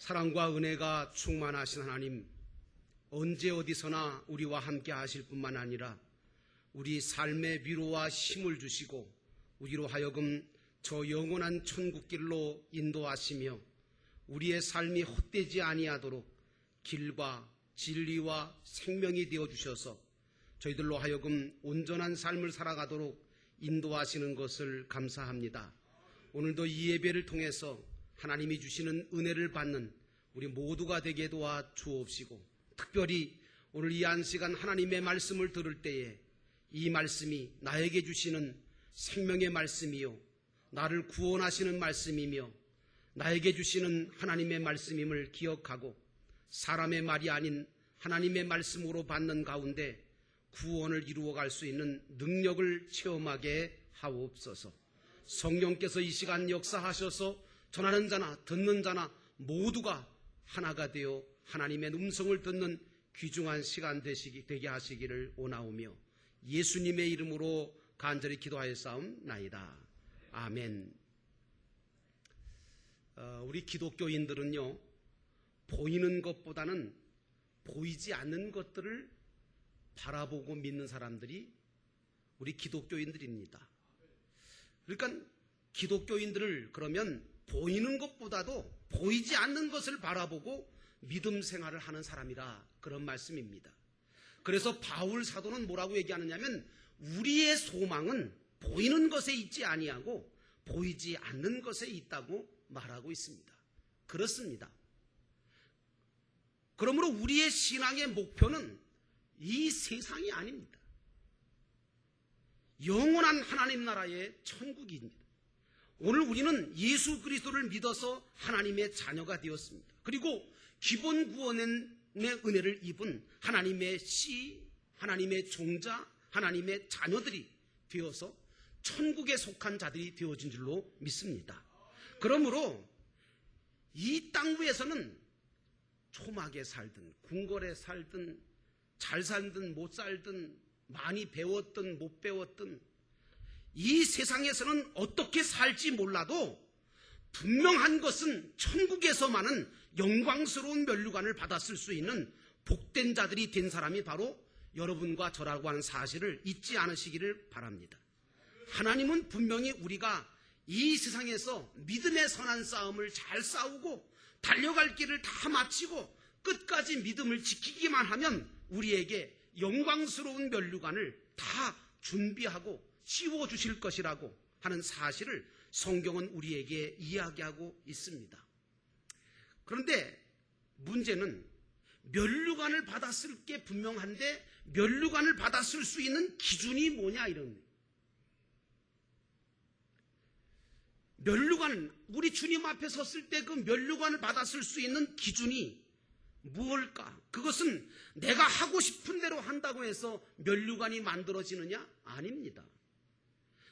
사랑과 은혜가 충만하신 하나님, 언제 어디서나 우리와 함께 하실 뿐만 아니라 우리 삶의 위로와 힘을 주시고 우리로 하여금 저 영원한 천국길로 인도하시며 우리의 삶이 헛되지 아니하도록 길과 진리와 생명이 되어주셔서 저희들로 하여금 온전한 삶을 살아가도록 인도하시는 것을 감사합니다. 오늘도 이 예배를 통해서 하나님이 주시는 은혜를 받는 우리 모두가 되게 도와 주옵시고, 특별히 오늘 이 한 시간 하나님의 말씀을 들을 때에 이 말씀이 나에게 주시는 생명의 말씀이요, 나를 구원하시는 말씀이며 나에게 주시는 하나님의 말씀임을 기억하고 사람의 말이 아닌 하나님의 말씀으로 받는 가운데 구원을 이루어갈 수 있는 능력을 체험하게 하옵소서. 성령께서 이 시간 역사하셔서 전하는 자나 듣는 자나 모두가 하나가 되어 하나님의 음성을 듣는 귀중한 시간 되게 하시기를 원하오며 예수님의 이름으로 간절히 기도하였사옵나이다. 아멘. 우리 기독교인들은요, 보이는 것보다는 보이지 않는 것들을 바라보고 믿는 사람들이 우리 기독교인들입니다. 그러니까 기독교인들을 그러면 보이는 것보다도 보이지 않는 것을 바라보고 믿음 생활을 하는 사람이라, 그런 말씀입니다. 그래서 바울 사도는 뭐라고 얘기하느냐면 우리의 소망은 보이는 것에 있지 아니하고 보이지 않는 것에 있다고 말하고 있습니다. 그렇습니다. 그러므로 우리의 신앙의 목표는 이 세상이 아닙니다. 영원한 하나님 나라의 천국입니다. 오늘 우리는 예수 그리스도를 믿어서 하나님의 자녀가 되었습니다. 그리고 기본 구원의 은혜를 입은 하나님의 씨, 하나님의 종자, 하나님의 자녀들이 되어서 천국에 속한 자들이 되어진 줄로 믿습니다. 그러므로 이 땅 위에서는 초막에 살든 궁궐에 살든 잘 살든 못 살든 많이 배웠든 못 배웠든 이 세상에서는 어떻게 살지 몰라도 분명한 것은 천국에서만은 영광스러운 면류관을 받았을 수 있는 복된 자들이 된 사람이 바로 여러분과 저라고 하는 사실을 잊지 않으시기를 바랍니다. 하나님은 분명히 우리가 이 세상에서 믿음의 선한 싸움을 잘 싸우고 달려갈 길을 다 마치고 끝까지 믿음을 지키기만 하면 우리에게 영광스러운 면류관을 다 준비하고 씌워주실 것이라고 하는 사실을 성경은 우리에게 이야기하고 있습니다. 그런데 문제는 면류관을 받았을 게 분명한데 면류관을 받았을 수 있는 기준이 뭐냐, 이런 거예요. 면류관, 우리 주님 앞에 섰을 때 그 면류관을 받았을 수 있는 기준이 무엇일까? 그것은 내가 하고 싶은 대로 한다고 해서 면류관이 만들어지느냐? 아닙니다.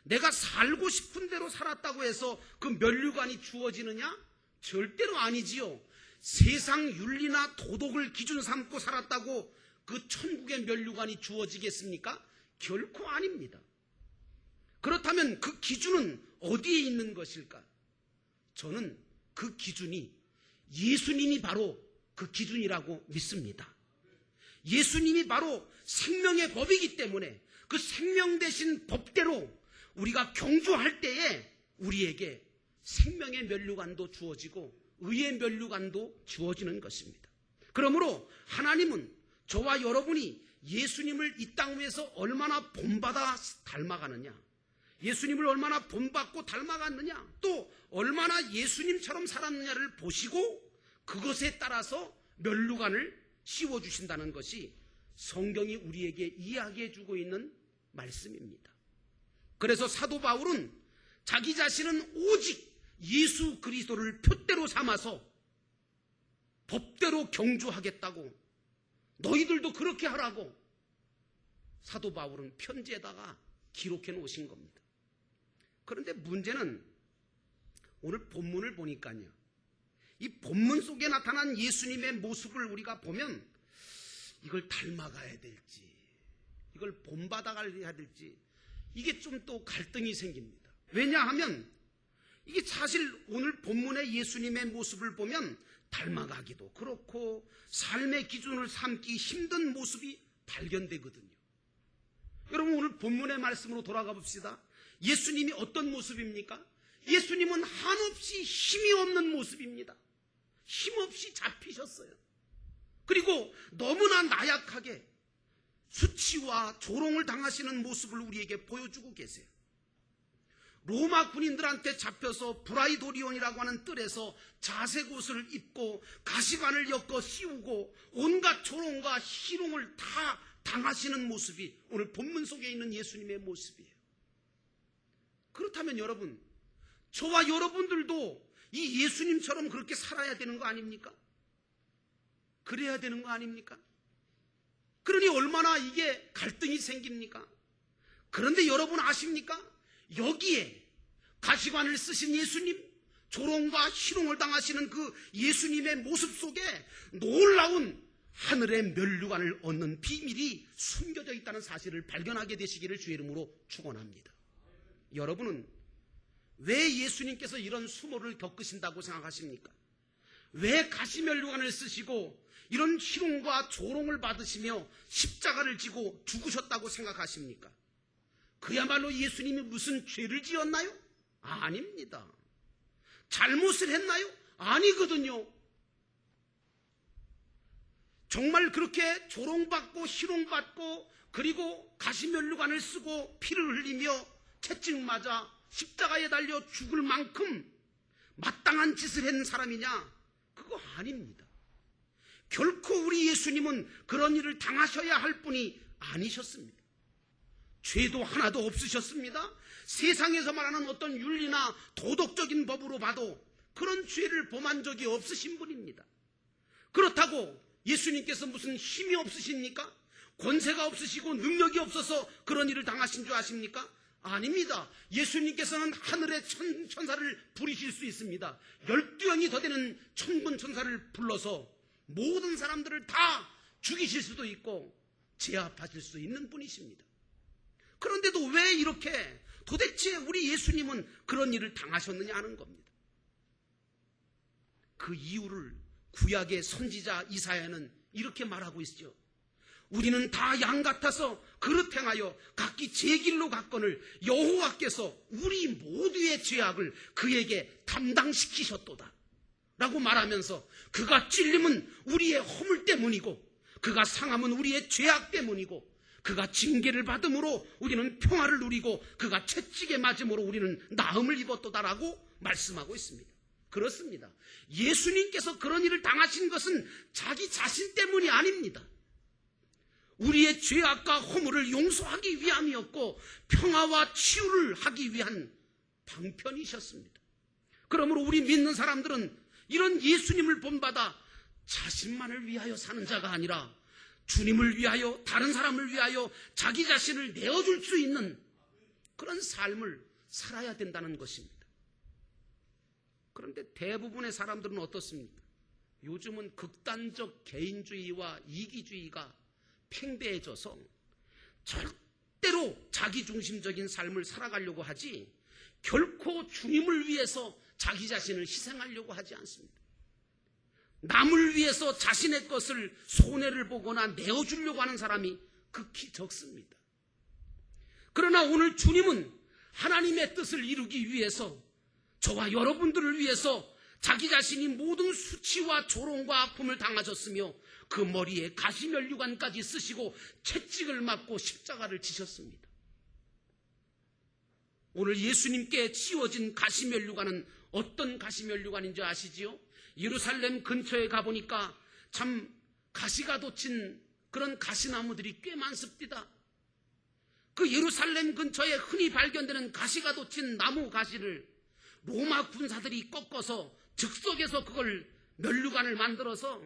내가 살고 싶은 대로 살았다고 해서 그 면류관이 주어지느냐? 절대로 아니지요. 세상 윤리나 도덕을 기준 삼고 살았다고 그 천국의 면류관이 주어지겠습니까? 결코 아닙니다. 그렇다면 그 기준은 어디에 있는 것일까? 저는 그 기준이 예수님이 바로 그 기준이라고 믿습니다. 예수님이 바로 생명의 법이기 때문에 그 생명 대신 법대로 우리가 경주할 때에 우리에게 생명의 면류관도 주어지고 의의 면류관도 주어지는 것입니다. 그러므로 하나님은 저와 여러분이 예수님을 이 땅 위에서 얼마나 본받아 닮아가느냐, 예수님을 얼마나 본받고 닮아갔느냐, 또 얼마나 예수님처럼 살았느냐를 보시고 그것에 따라서 면류관을 씌워주신다는 것이 성경이 우리에게 이야기해주고 있는 말씀입니다. 그래서 사도 바울은 자기 자신은 오직 예수 그리스도를 표대로 삼아서 법대로 경주하겠다고, 너희들도 그렇게 하라고 사도 바울은 편지에다가 기록해 놓으신 겁니다. 그런데 문제는 오늘 본문을 보니까요, 이 본문 속에 나타난 예수님의 모습을 우리가 보면 이걸 닮아가야 될지 이걸 본받아가야 될지 이게 좀 또 갈등이 생깁니다. 왜냐하면 이게 사실 오늘 본문의 예수님의 모습을 보면 닮아가기도 그렇고 삶의 기준을 삼기 힘든 모습이 발견되거든요. 여러분, 오늘 본문의 말씀으로 돌아가 봅시다. 예수님이 어떤 모습입니까? 예수님은 한없이 힘이 없는 모습입니다. 힘없이 잡히셨어요. 그리고 너무나 나약하게 수치와 조롱을 당하시는 모습을 우리에게 보여주고 계세요. 로마 군인들한테 잡혀서 브라이도리온이라고 하는 뜰에서 자색 옷을 입고 가시관을 엮어 씌우고 온갖 조롱과 희롱을 다 당하시는 모습이 오늘 본문 속에 있는 예수님의 모습이에요. 그렇다면 여러분, 저와 여러분들도 이 예수님처럼 그렇게 살아야 되는 거 아닙니까? 그래야 되는 거 아닙니까? 그러니 얼마나 이게 갈등이 생깁니까? 그런데 여러분 아십니까? 여기에 가시관을 쓰신 예수님, 조롱과 희롱을 당하시는 그 예수님의 모습 속에 놀라운 하늘의 면류관을 얻는 비밀이 숨겨져 있다는 사실을 발견하게 되시기를 주의 이름으로 축원합니다. 여러분은 왜 예수님께서 이런 수모를 겪으신다고 생각하십니까? 왜 가시면류관을 쓰시고 이런 희롱과 조롱을 받으시며 십자가를 지고 죽으셨다고 생각하십니까? 그야말로 예수님이 무슨 죄를 지었나요? 아닙니다. 잘못을 했나요? 아니거든요. 정말 그렇게 조롱받고 희롱받고 그리고 가시면류관을 쓰고 피를 흘리며 채찍 맞아 십자가에 달려 죽을 만큼 마땅한 짓을 한 사람이냐? 그거 아닙니다. 결코 우리 예수님은 그런 일을 당하셔야 할 분이 아니셨습니다. 죄도 하나도 없으셨습니다. 세상에서 말하는 어떤 윤리나 도덕적인 법으로 봐도 그런 죄를 범한 적이 없으신 분입니다. 그렇다고 예수님께서 무슨 힘이 없으십니까? 권세가 없으시고 능력이 없어서 그런 일을 당하신 줄 아십니까? 아닙니다. 예수님께서는 하늘의 천사를 부리실 수 있습니다. 12영이 더 되는 천군 천사를 불러서 모든 사람들을 다 죽이실 수도 있고 제압하실 수 있는 분이십니다. 그런데도 왜 이렇게 도대체 우리 예수님은 그런 일을 당하셨느냐 하는 겁니다. 그 이유를 구약의 선지자 이사야는 이렇게 말하고 있죠. 우리는 다 양 같아서 그릇 행하여 각기 제 길로 갔거늘 여호와께서 우리 모두의 죄악을 그에게 담당시키셨도다 라고 말하면서 그가 찔림은 우리의 허물 때문이고 그가 상함은 우리의 죄악 때문이고 그가 징계를 받음으로 우리는 평화를 누리고 그가 채찍에 맞음으로 우리는 나음을 입었도다라고 말씀하고 있습니다. 그렇습니다. 예수님께서 그런 일을 당하신 것은 자기 자신 때문이 아닙니다. 우리의 죄악과 허물을 용서하기 위함이었고 평화와 치유를 하기 위한 방편이셨습니다. 그러므로 우리 믿는 사람들은 이런 예수님을 본받아 자신만을 위하여 사는 자가 아니라 주님을 위하여, 다른 사람을 위하여 자기 자신을 내어줄 수 있는 그런 삶을 살아야 된다는 것입니다. 그런데 대부분의 사람들은 어떻습니까? 요즘은 극단적 개인주의와 이기주의가 팽배해져서 절대로 자기중심적인 삶을 살아가려고 하지 결코 주님을 위해서 자기 자신을 희생하려고 하지 않습니다. 남을 위해서 자신의 것을 손해를 보거나 내어주려고 하는 사람이 극히 적습니다. 그러나 오늘 주님은 하나님의 뜻을 이루기 위해서 저와 여러분들을 위해서 자기 자신이 모든 수치와 조롱과 아픔을 당하셨으며 그 머리에 가시면류관까지 쓰시고 채찍을 맞고 십자가를 지셨습니다. 오늘 예수님께 씌워진 가시면류관은 어떤 가시면류관인지 아시지요? 예루살렘 근처에 가보니까 참 가시가 돋친 그런 가시나무들이 꽤 많습니다. 그 예루살렘 근처에 흔히 발견되는 가시가 돋친 나무 가시를 로마 군사들이 꺾어서 즉석에서 그걸 면류관을 만들어서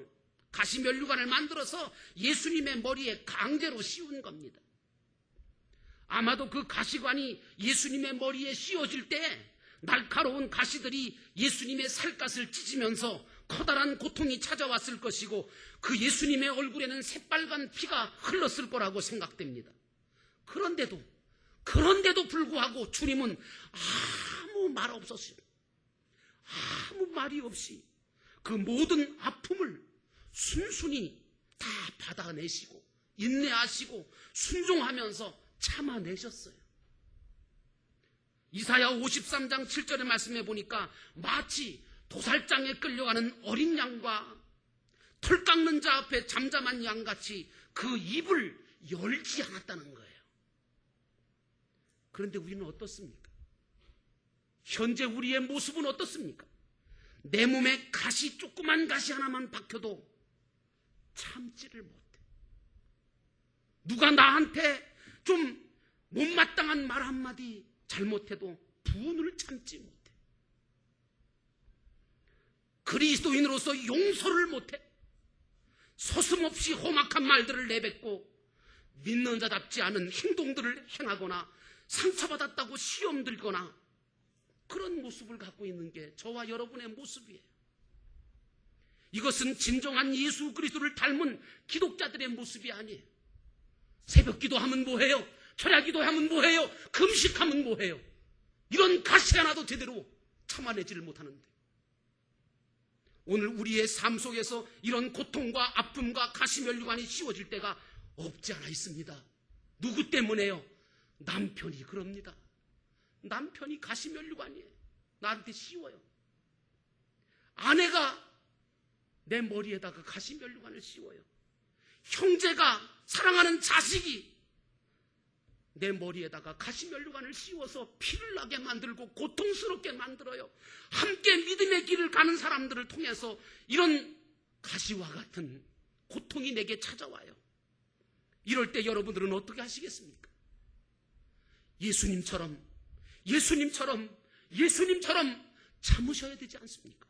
가시 면류관을 만들어서 예수님의 머리에 강제로 씌운 겁니다. 아마도 그 가시관이 예수님의 머리에 씌워질 때 날카로운 가시들이 예수님의 살갗을 찢으면서 커다란 고통이 찾아왔을 것이고 그 예수님의 얼굴에는 새빨간 피가 흘렀을 거라고 생각됩니다. 그런데도 불구하고 주님은 아무 말 없었습니다. 아무 말이 없이 그 모든 아픔을 순순히 다 받아내시고 인내하시고 순종하면서 참아내셨어요. 이사야 53장 7절의 말씀에 보니까 마치 도살장에 끌려가는 어린 양과 털 깎는 자 앞에 잠잠한 양같이 그 입을 열지 않았다는 거예요. 그런데 우리는 어떻습니까? 현재 우리의 모습은 어떻습니까? 내 몸에 가시, 조그만 가시 하나만 박혀도 참지를 못해. 누가 나한테 좀 못마땅한 말 한마디 잘못해도 분을 참지 못해. 그리스도인으로서 용서를 못해. 서슴없이 험악한 말들을 내뱉고 믿는 자답지 않은 행동들을 행하거나 상처받았다고 시험 들거나 그런 모습을 갖고 있는 게 저와 여러분의 모습이에요. 이것은 진정한 예수 그리스도를 닮은 기독자들의 모습이 아니에요. 새벽 기도하면 뭐해요? 철야 기도하면 뭐해요? 금식하면 뭐해요? 이런 가시 하나도 제대로 참아내지를 못하는데 오늘 우리의 삶 속에서 이런 고통과 아픔과 가시면류관이 씌워질 때가 없지 않아 있습니다. 누구 때문에요? 남편이 그럽니다. 남편이 가시면류관이에요. 나한테 씌워요. 아내가 내 머리에다가 가시면류관을 씌워요. 형제가, 사랑하는 자식이 내 머리에다가 가시면류관을 씌워서 피를 나게 만들고 고통스럽게 만들어요. 함께 믿음의 길을 가는 사람들을 통해서 이런 가시와 같은 고통이 내게 찾아와요. 이럴 때 여러분들은 어떻게 하시겠습니까? 예수님처럼 참으셔야 되지 않습니까?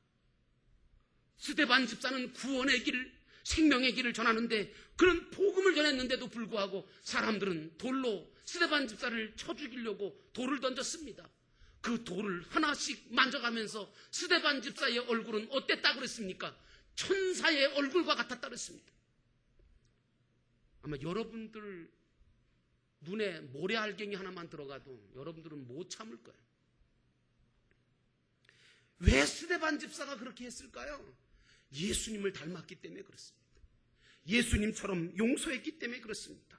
스데반 집사는 구원의 길, 생명의 길을 전하는데 그런 복음을 전했는데도 불구하고 사람들은 돌로 스데반 집사를 쳐 죽이려고 돌을 던졌습니다. 그 돌을 하나씩 만져가면서 스데반 집사의 얼굴은 어땠다고 그랬습니까? 천사의 얼굴과 같았다고 그랬습니다. 아마 여러분들 눈에 모래알갱이 하나만 들어가도 여러분들은 못 참을 거예요. 왜 스데반 집사가 그렇게 했을까요? 예수님을 닮았기 때문에 그렇습니다. 예수님처럼 용서했기 때문에 그렇습니다.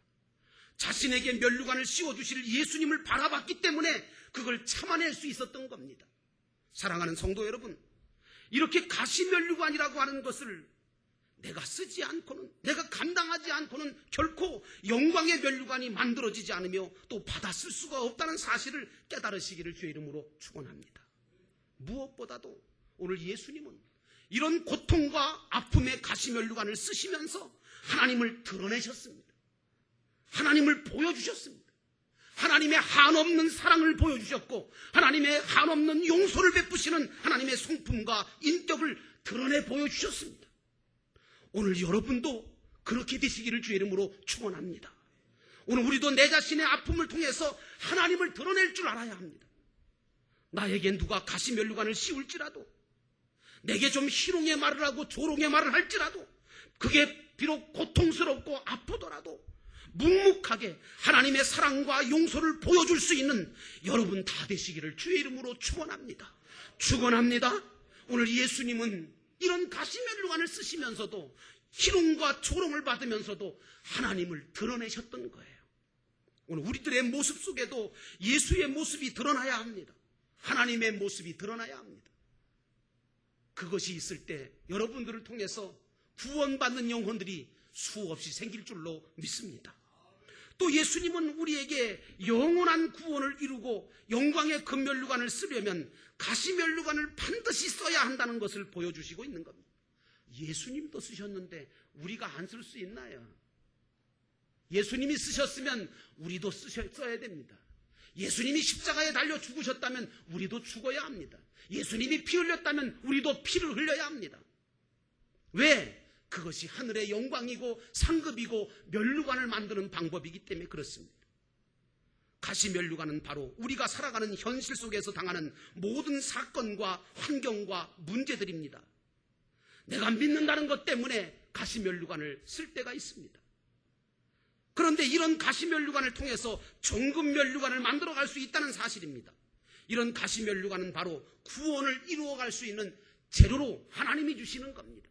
자신에게 면류관을 씌워주실 예수님을 바라봤기 때문에 그걸 참아낼 수 있었던 겁니다. 사랑하는 성도 여러분, 이렇게 가시면류관이라고 하는 것을 내가 쓰지 않고는, 내가 감당하지 않고는 결코 영광의 면류관이 만들어지지 않으며 또 받아 쓸 수가 없다는 사실을 깨달으시기를 주의 이름으로 축원합니다. 무엇보다도 오늘 예수님은 이런 고통과 아픔의 가시면류관을 쓰시면서 하나님을 드러내셨습니다. 하나님을 보여주셨습니다. 하나님의 한없는 사랑을 보여주셨고 하나님의 한없는 용서를 베푸시는 하나님의 성품과 인격을 드러내 보여주셨습니다. 오늘 여러분도 그렇게 되시기를 주의 이름으로 축원합니다. 오늘 우리도 내 자신의 아픔을 통해서 하나님을 드러낼 줄 알아야 합니다. 나에게 누가 가시면류관을 씌울지라도, 내게 좀 희롱의 말을 하고 조롱의 말을 할지라도, 그게 비록 고통스럽고 아프더라도 묵묵하게 하나님의 사랑과 용서를 보여줄 수 있는 여러분 다 되시기를 주의 이름으로 축원합니다. 축원합니다. 오늘 예수님은 이런 가시면류관을 쓰시면서도 희롱과 조롱을 받으면서도 하나님을 드러내셨던 거예요. 오늘 우리들의 모습 속에도 예수의 모습이 드러나야 합니다. 하나님의 모습이 드러나야 합니다. 그것이 있을 때 여러분들을 통해서 구원받는 영혼들이 수없이 생길 줄로 믿습니다. 또 예수님은 우리에게 영원한 구원을 이루고 영광의 금면류관을 쓰려면 가시면류관을 반드시 써야 한다는 것을 보여주시고 있는 겁니다. 예수님도 쓰셨는데 우리가 안 쓸 수 있나요? 예수님이 쓰셨으면 우리도 써야 됩니다. 예수님이 십자가에 달려 죽으셨다면 우리도 죽어야 합니다. 예수님이 피 흘렸다면 우리도 피를 흘려야 합니다. 왜? 그것이 하늘의 영광이고 상급이고 면류관을 만드는 방법이기 때문에 그렇습니다. 가시면류관은 바로 우리가 살아가는 현실 속에서 당하는 모든 사건과 환경과 문제들입니다. 내가 믿는다는 것 때문에 가시면류관을 쓸 때가 있습니다. 그런데 이런 가시면류관을 통해서 정금면류관을 만들어갈 수 있다는 사실입니다. 이런 가시면류관은 바로 구원을 이루어갈 수 있는 재료로 하나님이 주시는 겁니다.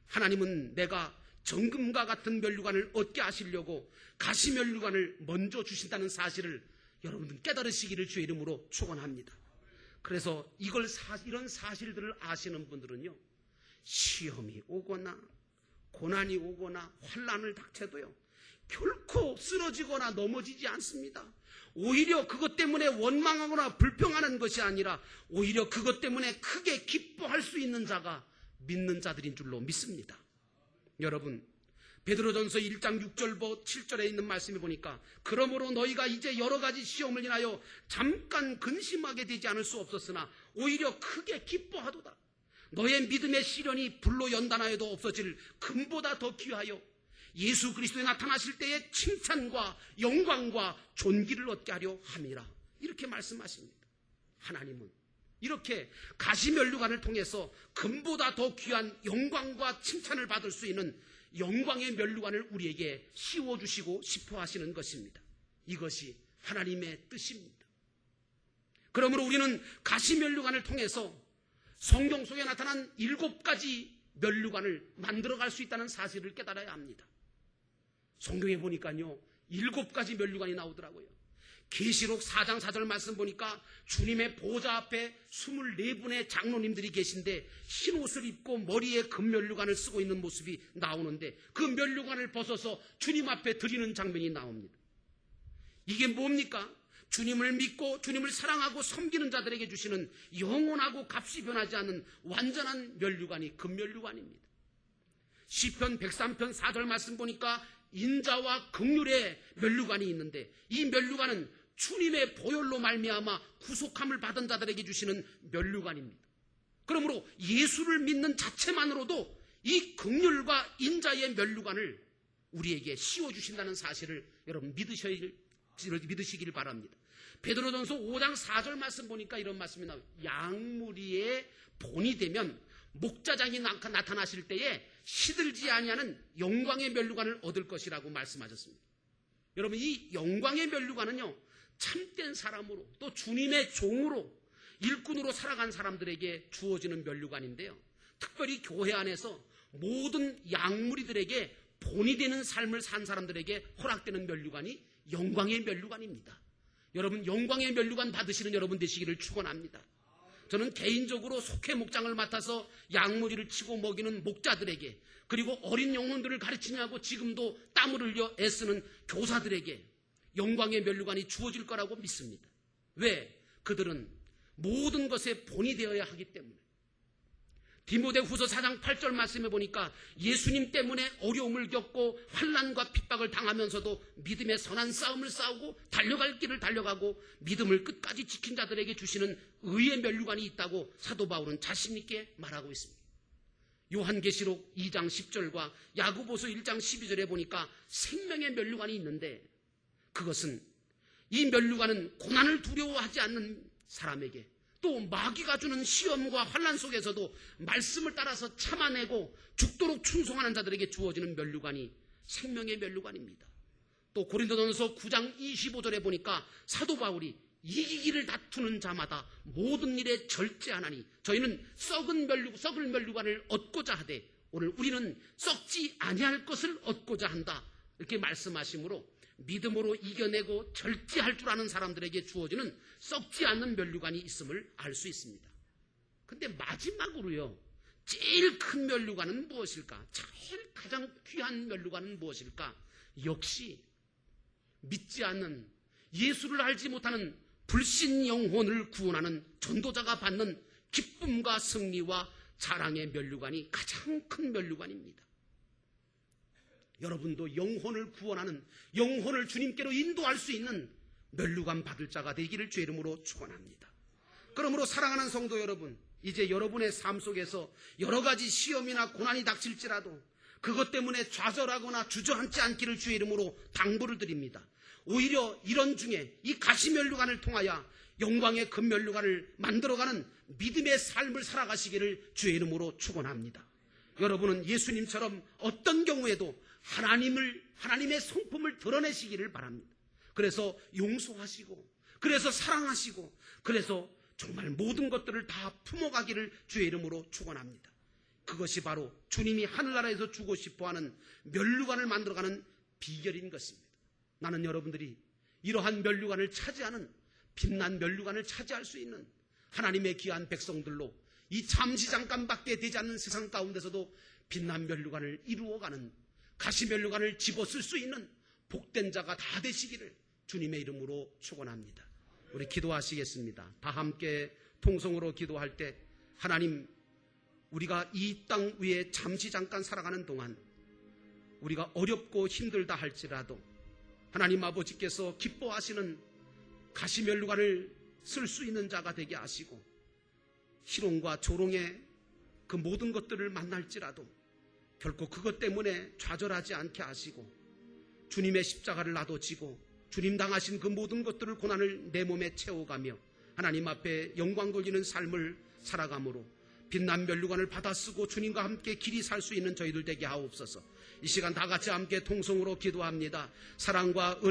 하나님은 내가 정금과 같은 면류관을 얻게 하시려고 가시면류관을 먼저 주신다는 사실을 여러분들 깨달으시기를 주의 이름으로 축원합니다. 그래서 이런 사실들을 아시는 분들은요, 시험이 오거나 고난이 오거나 환난을 닥쳐도요 결코 쓰러지거나 넘어지지 않습니다. 오히려 그것 때문에 원망하거나 불평하는 것이 아니라 오히려 그것 때문에 크게 기뻐할 수 있는 자가 믿는 자들인 줄로 믿습니다. 여러분, 베드로전서 1장 6절 7절에 있는 말씀에 보니까 그러므로 너희가 이제 여러 가지 시험을 인하여 잠깐 근심하게 되지 않을 수 없었으나 오히려 크게 기뻐하도다. 너의 믿음의 시련이 불로 연단하여도 없어질 금보다 더 귀하여 예수 그리스도에 나타나실 때의 칭찬과 영광과 존귀를 얻게 하려 함이라. 이렇게 말씀하십니다. 하나님은 이렇게 가시면류관을 통해서 금보다 더 귀한 영광과 칭찬을 받을 수 있는 영광의 면류관을 우리에게 씌워주시고 싶어 하시는 것입니다. 이것이 하나님의 뜻입니다. 그러므로 우리는 가시면류관을 통해서 성경 속에 나타난 7가지 면류관을 만들어갈 수 있다는 사실을 깨달아야 합니다. 성경에 보니까요 7가지 면류관이 나오더라고요. 계시록 4장 4절 말씀 보니까 주님의 보좌 앞에 24분의 장로님들이 계신데 흰옷을 입고 머리에 금면류관을 쓰고 있는 모습이 나오는데 그 면류관을 벗어서 주님 앞에 드리는 장면이 나옵니다. 이게 뭡니까? 주님을 믿고 주님을 사랑하고 섬기는 자들에게 주시는 영원하고 값이 변하지 않는 완전한 면류관이 금면류관입니다. 시편 103편 4절 말씀 보니까 인자와 긍휼의 면류관이 있는데 이 면류관은 주님의 보혈로 말미암아 구속함을 받은 자들에게 주시는 면류관입니다. 그러므로 예수를 믿는 자체만으로도 이 긍휼과 인자의 면류관을 우리에게 씌워주신다는 사실을 여러분 믿으시기를 바랍니다. 베드로전서 5장 4절 말씀 보니까 이런 말씀이 나와요. 양무리의 본이 되면 목자장이 나타나실 때에 시들지 아니하는 영광의 면류관을 얻을 것이라고 말씀하셨습니다. 여러분, 이 영광의 면류관은요 참된 사람으로 또 주님의 종으로 일꾼으로 살아간 사람들에게 주어지는 면류관인데요, 특별히 교회 안에서 모든 양무리들에게 본이 되는 삶을 산 사람들에게 허락되는 면류관이 영광의 면류관입니다. 여러분, 영광의 면류관 받으시는 여러분 되시기를 축원합니다. 저는 개인적으로 속회 목장을 맡아서 양무리를 치고 먹이는 목자들에게, 그리고 어린 영혼들을 가르치냐고 지금도 땀을 흘려 애쓰는 교사들에게 영광의 면류관이 주어질 거라고 믿습니다. 왜? 그들은 모든 것에 본이 되어야 하기 때문에. 디모데후서 4장 8절 말씀해 보니까 예수님 때문에 어려움을 겪고 환난과 핍박을 당하면서도 믿음의 선한 싸움을 싸우고 달려갈 길을 달려가고 믿음을 끝까지 지킨 자들에게 주시는 의의 면류관이 있다고 사도 바울은 자신 있게 말하고 있습니다. 요한계시록 2장 10절과 야고보서 1장 12절에 보니까 생명의 면류관이 있는데, 그것은 이 면류관은 고난을 두려워하지 않는 사람에게, 또 마귀가 주는 시험과 환난 속에서도 말씀을 따라서 참아내고 죽도록 충성하는 자들에게 주어지는 면류관이 생명의 면류관입니다. 또 고린도전서 9장 25절에 보니까 사도 바울이 이기기를 다투는 자마다 모든 일에 절제하나니 저희는 썩을 면류관을 얻고자 하되 오늘 우리는 썩지 아니할 것을 얻고자 한다, 이렇게 말씀하시므로 믿음으로 이겨내고 절제할 줄 아는 사람들에게 주어지는 썩지 않는 면류관이 있음을 알 수 있습니다. 근데 마지막으로요, 제일 큰 면류관은 무엇일까? 제일 가장 귀한 면류관은 무엇일까? 역시 믿지 않는, 예수를 알지 못하는 불신 영혼을 구원하는 전도자가 받는 기쁨과 승리와 자랑의 면류관이 가장 큰 면류관입니다. 여러분도 영혼을 구원하는, 영혼을 주님께로 인도할 수 있는 면류관 받을 자가 되기를 주의 이름으로 축원합니다. 그러므로 사랑하는 성도 여러분, 이제 여러분의 삶 속에서 여러 가지 시험이나 고난이 닥칠지라도 그것 때문에 좌절하거나 주저앉지 않기를 주의 이름으로 당부를 드립니다. 오히려 이런 중에 이 가시면류관을 통하여 영광의 금면류관을 만들어가는 믿음의 삶을 살아가시기를 주의 이름으로 축원합니다. 여러분은 예수님처럼 어떤 경우에도 하나님의 성품을 드러내시기를 바랍니다. 그래서 용서하시고 그래서 사랑하시고 그래서 정말 모든 것들을 다 품어가기를 주의 이름으로 축원합니다. 그것이 바로 주님이 하늘나라에서 주고 싶어하는 면류관을 만들어가는 비결인 것입니다. 나는 여러분들이 이러한 면류관을 차지하는 빛난 면류관을 차지할 수 있는 하나님의 귀한 백성들로 이 잠시 잠깐밖에 되지 않는 세상 가운데서도 빛난 면류관을 이루어가는 가시 면류관을 집어쓸 수 있는 복된 자가 다 되시기를 주님의 이름으로 축원합니다. 우리 기도하시겠습니다. 다 함께 통성으로 기도할 때 하나님, 우리가 이 땅 위에 잠시 잠깐 살아가는 동안 우리가 어렵고 힘들다 할지라도 하나님 아버지께서 기뻐하시는 가시 면류관을 쓸 수 있는 자가 되게 하시고 희롱과 조롱의 그 모든 것들을 만날지라도 결코 그것 때문에 좌절하지 않게 하시고 주님의 십자가를 나도 지고 주님 당하신 그 모든 것들을 고난을 내 몸에 채워가며 하나님 앞에 영광 돌리는 삶을 살아감으로 빛난 면류관을 받아 쓰고 주님과 함께 길이 살 수 있는 저희들 되게 하옵소서. 이 시간 다 같이 함께 통성으로 기도합니다. 사랑과 은혜